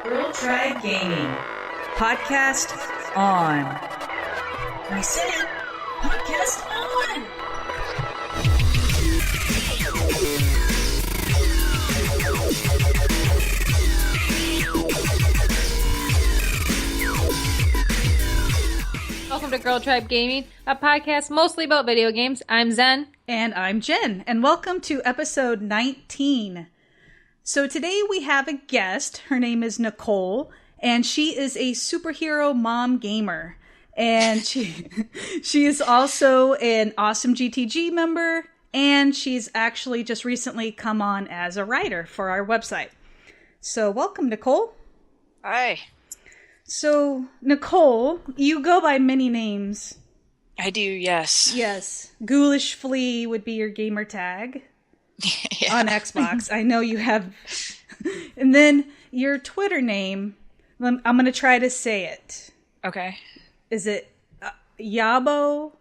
Girl Tribe Gaming. Podcast on. I said it. Podcast on. Welcome to Girl Tribe Gaming, a podcast mostly about video games. I'm Zen. And I'm Jen. And welcome to episode 19. So today we have a guest. Her name is Nicole, and she is a superhero mom gamer. And she is also an awesome GTG member, and she's actually just recently come on as a writer for our website. So welcome, Nicole. Hi. So, Nicole, you go by many names. I do, yes. Yes. Ghoulish Flea would be your gamer tag. Yeah. On Xbox. I know you have. And then your Twitter name, I'm going to try to say it. Okay. Is it yaboiksar?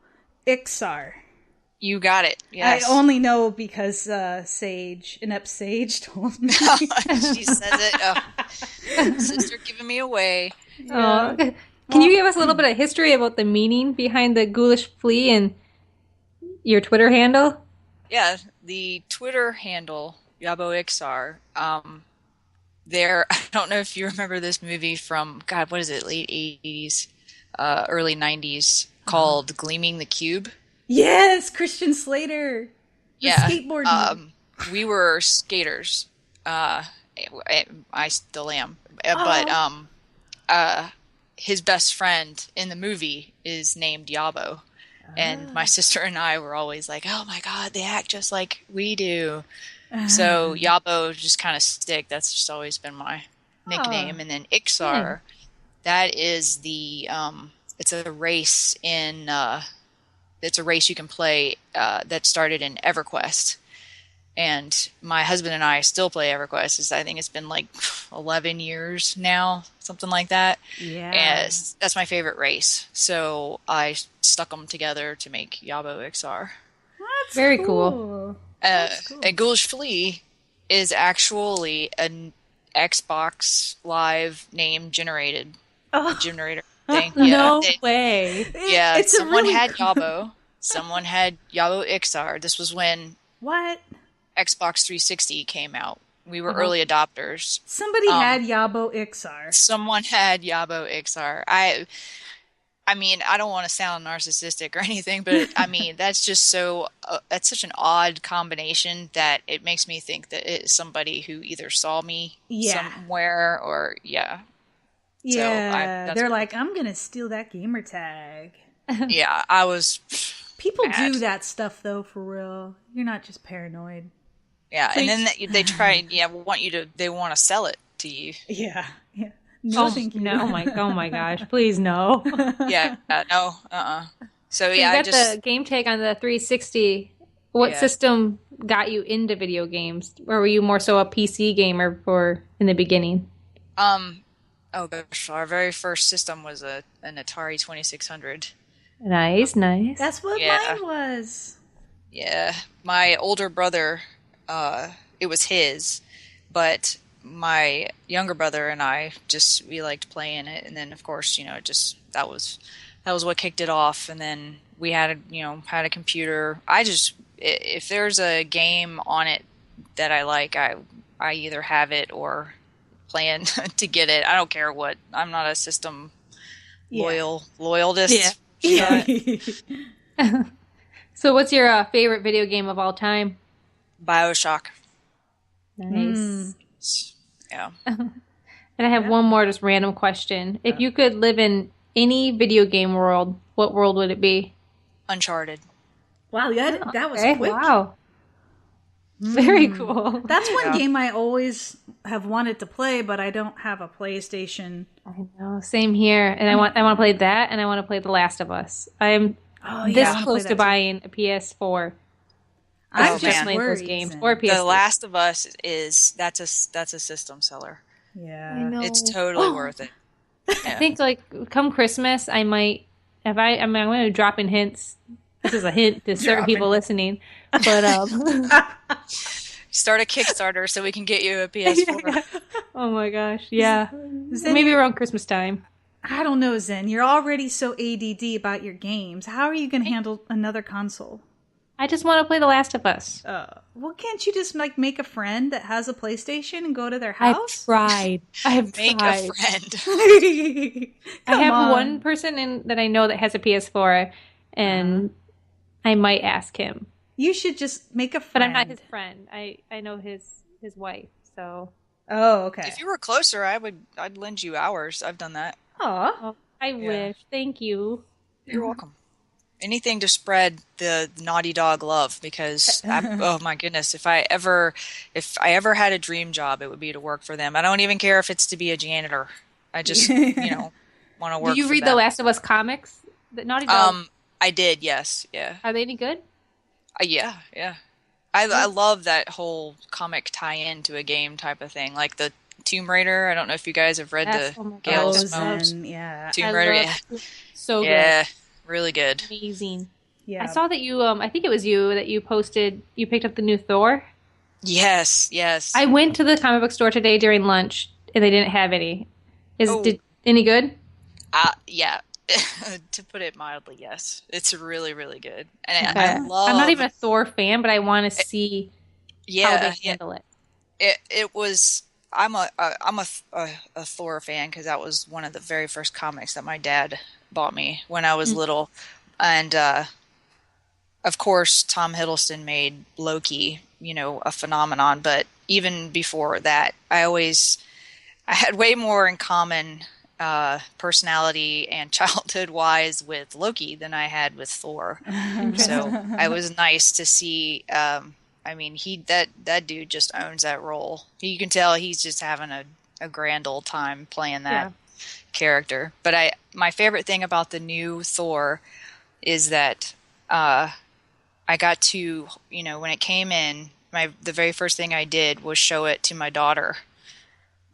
You got it, yes. I only know because Inept Sage told me. She says it. Oh. Sister giving me away. Yeah. Oh. Can you give us a little bit of history about the meaning behind the Ghoulish Flea and your Twitter handle? Yeah, the Twitter handle, yaboiksar, I don't know if you remember this movie from, God, what is it, late 80s, early 90s, called Gleaming the Cube. Yes, Christian Slater. The skateboard. We were skaters. I still am. But his best friend in the movie is named Yabo. And my sister and I were always like, oh my God, they act just like we do. So Yabo just kind of stick. That's just always been my nickname. And then Iksar, that is it's a race it's a race you can play that started in EverQuest. And my husband and I still play EverQuest. I think it's been like 11 years now, something like that. Yeah. And that's my favorite race. So I stuck them together to make yaboiksar. That's very cool. A Ghoulish Flea is actually an Xbox Live name generator thing. Yeah, No way. Yeah, It's someone really had cool. Yabo. Someone had yaboiksar. This was when What? Xbox 360 came out. We were early adopters. Somebody had yaboiksar. Someone had yaboiksar. I mean, I don't want to sound narcissistic or anything, but I mean, that's just that's such an odd combination that it makes me think that it's somebody who either saw me somewhere or, Yeah, So they're like, I'm going to steal that gamer tag. Yeah, I was... People mad. do that stuff, though, for real. You're not just paranoid. Yeah, and then they try, they want to sell it to you. Yeah. No, thank you. No, oh my gosh, please no. Yeah, no, So, So yeah, you got the game tag on the 360. What system got you into video games? Or were you more so a PC gamer in the beginning? Oh gosh, our very first system was an Atari 2600. Nice. That's what mine was. Yeah, my older brother, it was his, but my younger brother and I we liked playing it, and then of course, that was what kicked it off, and then we had a computer. If there's a game on it that I like, I either have it or plan to get it. I don't care what. I'm not a system loyalist. Yeah. So what's your favorite video game of all time? BioShock. Nice. Yeah. And I have one more just random question. If you could live in any video game world, what world would it be? Uncharted. Wow, that was Okay, quick. wow. Very cool. That's one game I always have wanted to play, but I don't have a PlayStation. I know, same here. And I want to play that, and I want to play The Last of Us. I'm this close to buying a PS4. I'm just just playing those worried. games or PS4. The Last of Us that's a system seller. Yeah, I know. It's totally worth it. Yeah. I think come Christmas, I might. I'm going to drop in hints. This is a hint to certain people listening, but Start a Kickstarter so we can get you a PS4. Oh my gosh, yeah. Zen, Maybe around Christmas time. I don't know, Zen. You're already so ADD about your games. How are you going to handle another console? I just want to play The Last of Us. Well, can't you just make a friend that has a PlayStation and go to their house? I have Make tried. a friend. I have one person that I know that has a PS4, and I might ask him. You should just make a friend. But I'm not his friend. I know his wife, so. Oh, okay. If you were closer, I'd lend you hours. I've done that. Aw. I wish. Thank you. You're welcome. Anything to spread the Naughty Dog love, because oh my goodness, if I ever had a dream job, it would be to work for them. I don't even care if it's to be a janitor. I just want to work. Did you for read them. The Last of Us comics? The Naughty Dog. I did. Yes. Yeah. Are they any good? Yeah. I love that whole comic tie-in to a game type of thing, like the Tomb Raider. I don't know if you guys have read the Gail Simone Tomb Raider. Yeah. So good. Yeah. Really good. Amazing. Yeah. I saw that you, I think it was you, that you posted, you picked up the new Thor. Yes. I went to the comic book store today during lunch, and they didn't have any. Did any good? Yeah. To put it mildly, yes. It's really, really good. And Okay. I love... I'm not even a Thor fan, but I want to see how they handle it. It was... I'm a Thor fan because that was one of the very first comics that my dad bought me when I was little, and of course Tom Hiddleston made Loki, a phenomenon. But even before that, I had way more in common personality and childhood wise with Loki than I had with Thor. So it was nice to see. That dude just owns that role. You can tell he's just having a grand old time playing that character. But my favorite thing about the new Thor is that I got to, when it came in, the very first thing I did was show it to my daughter.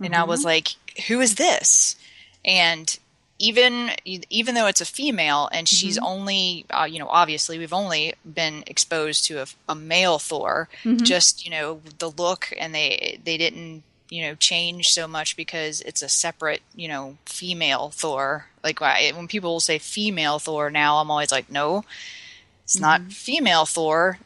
And I was like, who is this? And even though it's a female and she's only, obviously we've only been exposed to a male Thor, just, the look, and they didn't, change so much because it's a separate, female Thor. Like when people say female Thor now, I'm always like, no, it's not female Thor.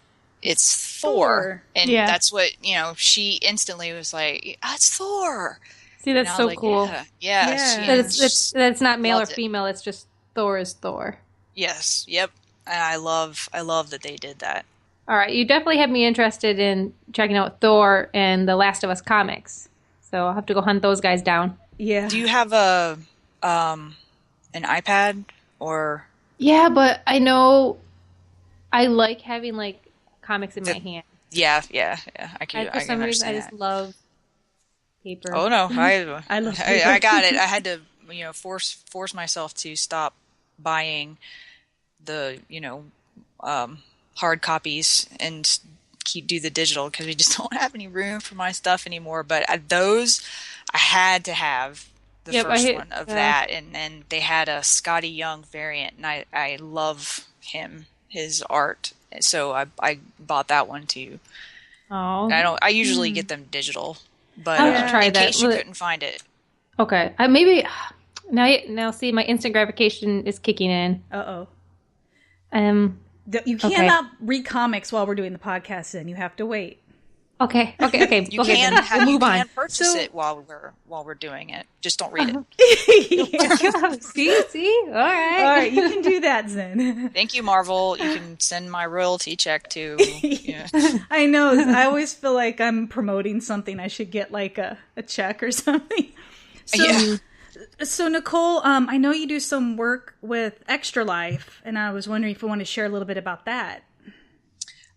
It's Thor. And that's what, she instantly was like, it's Thor. See, that's so cool. Yeah. That's not male or female. It's just Thor is Thor. Yes. Yep. And I love that they did that. All right. You definitely have me interested in checking out Thor and the Last of Us comics. So I'll have to go hunt those guys down. Yeah. Do you have an iPad or? Yeah, but I know I like having comics in my hand. Yeah. I for some reason, I just love paper. Oh no, I love paper. I got it. I had to, force myself to stop buying the, hard copies and do the digital because we just don't have any room for my stuff anymore. But those, I had to have the first one of that, and they had a Scotty Young variant, and I love his art, so I bought that one too. Oh, I usually get them digital. But I'll have to try in that. case you couldn't find it. Okay. Maybe now see my instant gratification is kicking in. You cannot read comics while we're doing the podcast, and you have to wait. Okay. You can purchase it while we're doing it. Just don't read it. See? All right. You can do that, Zen. Thank you, Marvel. You can send my royalty check to. I know. I always feel like I'm promoting something. I should get a check or something. So Nicole, I know you do some work with Extra Life, and I was wondering if you want to share a little bit about that.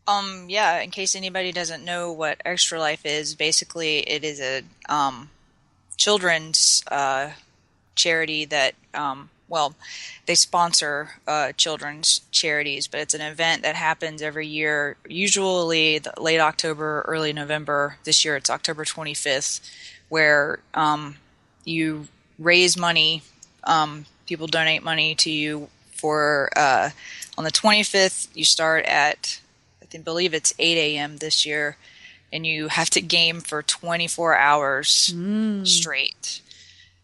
In case anybody doesn't know what Extra Life is, basically it is a children's charity that, they sponsor children's charities, but it's an event that happens every year, usually late October, early November. This year it's October 25th, where you raise money, people donate money to you for, on the 25th, you start at, I believe it's 8 a.m. this year, and you have to game for 24 hours straight.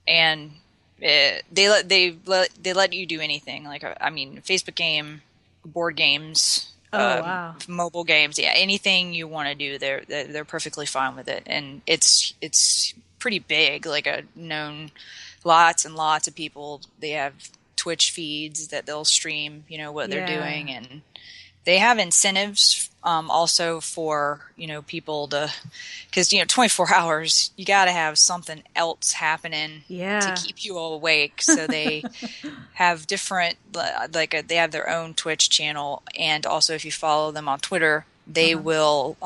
And they let you do anything. Like, I mean, Facebook game, board games, wow. mobile games, anything you want to do, they're perfectly fine with it. And it's pretty big. Like, known lots and lots of people. They have Twitch feeds that they'll stream, what they're doing, and they have incentives also for people to, because 24 hours you got to have something else happening to keep you awake. So they have different, like they have their own Twitch channel, and also if you follow them on Twitter, they will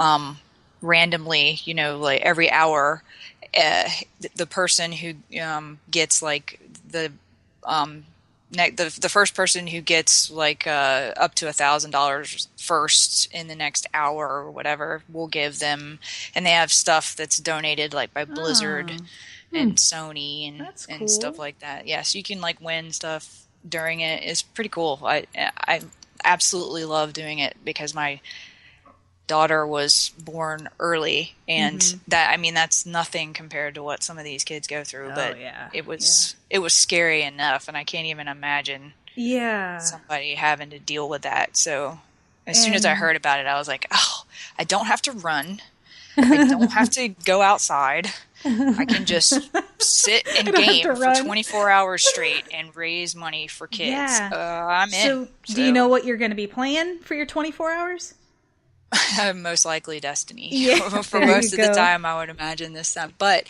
randomly, like every hour, the person who gets like the first person who gets like up to $1,000 first in the next hour or whatever, will give them, and they have stuff that's donated like by Blizzard and Sony and stuff like that. Yeah, so you can like win stuff during it. It's pretty cool. I absolutely love doing it because my daughter was born early, and that's nothing compared to what some of these kids go through. But it was scary enough, and I can't even imagine somebody having to deal with that. So as soon as I heard about it, I was like, oh, I don't have to run. I don't have to go outside. I can just sit and game for 24 hours straight and raise money for kids. I'm in. So do you know what you're going to be playing for your 24 hours? Most likely Destiny. For most of the time, I would imagine this time. But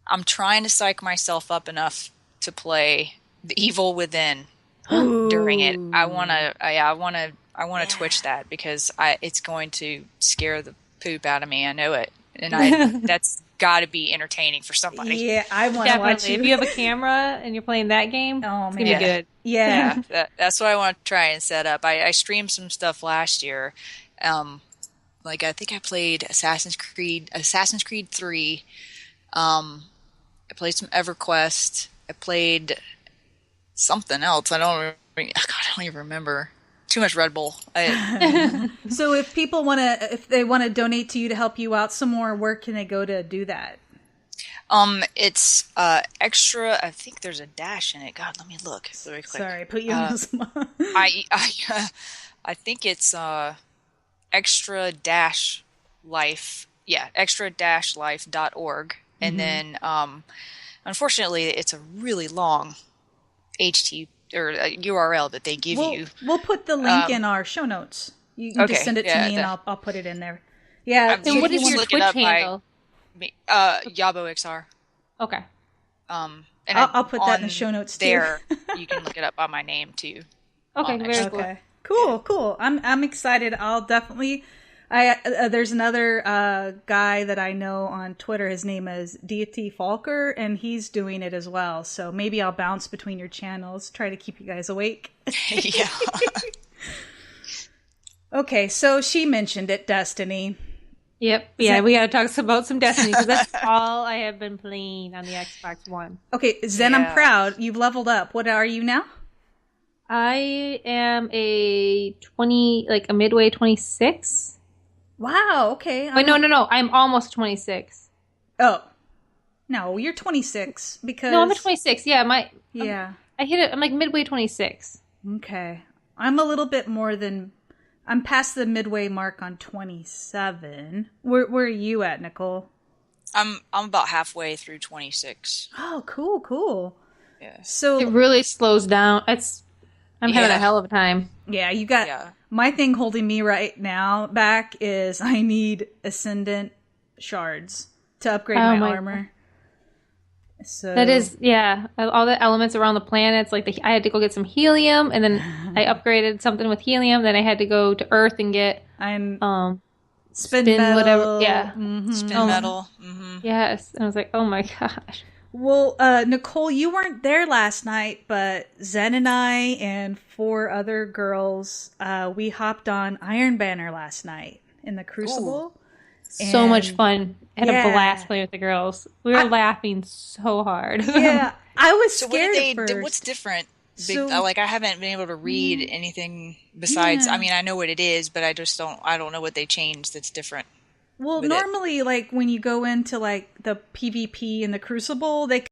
I'm trying to psych myself up enough to play The Evil Within during it. I want to Twitch that because it's going to scare the poop out of me. I know it, and that's got to be entertaining for somebody. Yeah, I want to watch you. If you have a camera and you're playing that game, it's gonna be good. Yeah, that's what I want to try and set up. I streamed some stuff last year. Like I think I played Assassin's Creed 3. I played some EverQuest. I played something else. I don't even remember. Too much Red Bull. So if people if they want to donate to you to help you out some more, where can they go to do that? It's extra. I think there's a dash in it. God, let me look really quick. Sorry, put you on the spot. I think it's extra-life. Yeah, extra-life.org. And then, unfortunately, it's a really long URL that they give you. We'll put the link in our show notes. You can just send it to me, and I'll put it in there. Yeah. And what is your Twitch handle? yaboiksar. Okay. And I'll put that in the show notes too. There, you can look it up by my name too. Okay, very cool. Cool. I'm excited. I'll definitely. There's another guy that I know on Twitter. His name is Deity Falker, and he's doing it as well. So maybe I'll bounce between your channels, try to keep you guys awake. Yeah. Okay, so she mentioned it, Destiny. Yep. Yeah, we got to talk about some Destiny because that's all I have been playing on the Xbox One. Okay, Zen, I'm proud. You've leveled up. What are you now? I am a midway 26. Wow, okay. Wait, no. I'm almost 26. Oh. No, you're 26 because... No, I'm at 26. Yeah, I hit it. I'm like midway 26. Okay. I'm a little bit more than... I'm past the midway mark on 27. Where are you at, Nicole? I'm about halfway through 26. Oh, cool. Yeah. So it really slows down. I'm having a hell of a time. Yeah, you got my thing holding me right now back is I need Ascendant shards to upgrade my armor. So that is, all the elements around the planets. Like I had to go get some helium, and then I upgraded something with helium. Then I had to go to Earth and get spin metal, whatever. Yeah, spin metal. Mm-hmm. Yes, and I was like, oh my gosh. Well, Nicole, you weren't there last night, but Zen and I and 4 other girls, we hopped on Iron Banner last night in the Crucible. So much fun. I had a blast playing with the girls. We were laughing so hard. Yeah, I was scared at first. What's different? I haven't been able to read anything besides. I mean, I know what it is, but I don't know what they changed that's different. Well, normally, like when you go into like the PvP and the Crucible, they